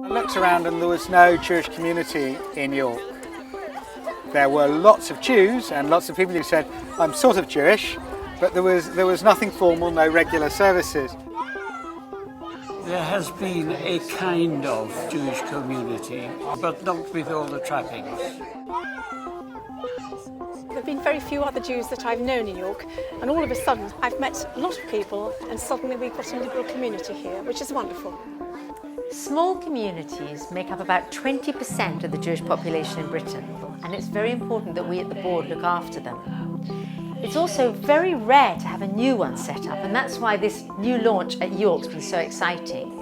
I looked around and there was no Jewish community in York. There were lots of Jews and lots of people who said, I'm sort of Jewish, but there was nothing formal, no regular services. There has been a kind of Jewish community, but not with all the trappings. There have been very few other Jews that I've known in York, and all of a sudden I've met a lot of people, and suddenly we've got a liberal community here, which is wonderful. Small communities make up about 20% of the Jewish population in Britain, and it's very important that we at the board look after them. It's also very rare to have a new one set up, and that's why this new launch at York's been so exciting.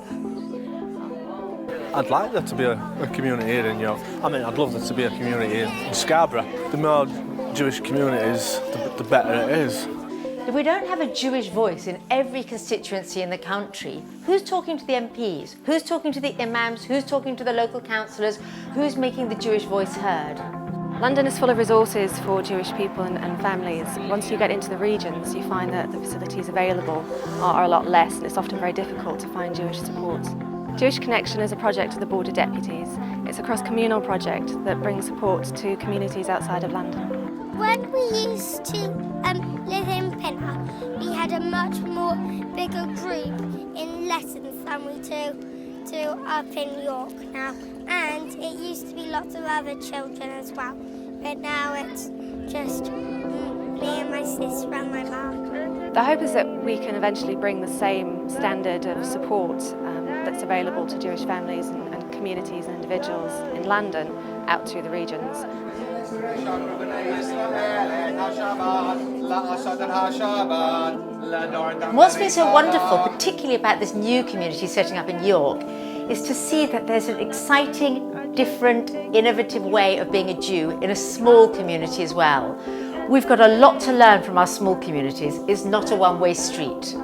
I'd like there to be a community here in York. I mean, I'd love there to be a community in Scarborough. The more Jewish communities, the better it is. If we don't have a Jewish voice in every constituency in the country, who's talking to the MPs? Who's talking to the imams? Who's talking to the local councillors? Who's making the Jewish voice heard? London is full of resources for Jewish people and families. Once you get into the regions, you find that the facilities available are a lot less, and it's often very difficult to find Jewish support. Jewish Connection is a project of the Board of Deputies. It's a cross-communal project that brings support to communities outside of London. When we used to live in Pinner, we had a much more bigger group in lessons than we do up in York now. And it used to be lots of other children as well. But now it's just me and my sister and my mum. The hope is that we can eventually bring the same standard of support that's available to Jewish families and communities and individuals in London out to the regions. What's been so wonderful, particularly about this new community setting up in York, is to see that there's an exciting, different, innovative way of being a Jew in a small community as well. We've got a lot to learn from our small communities. It's not a one-way street.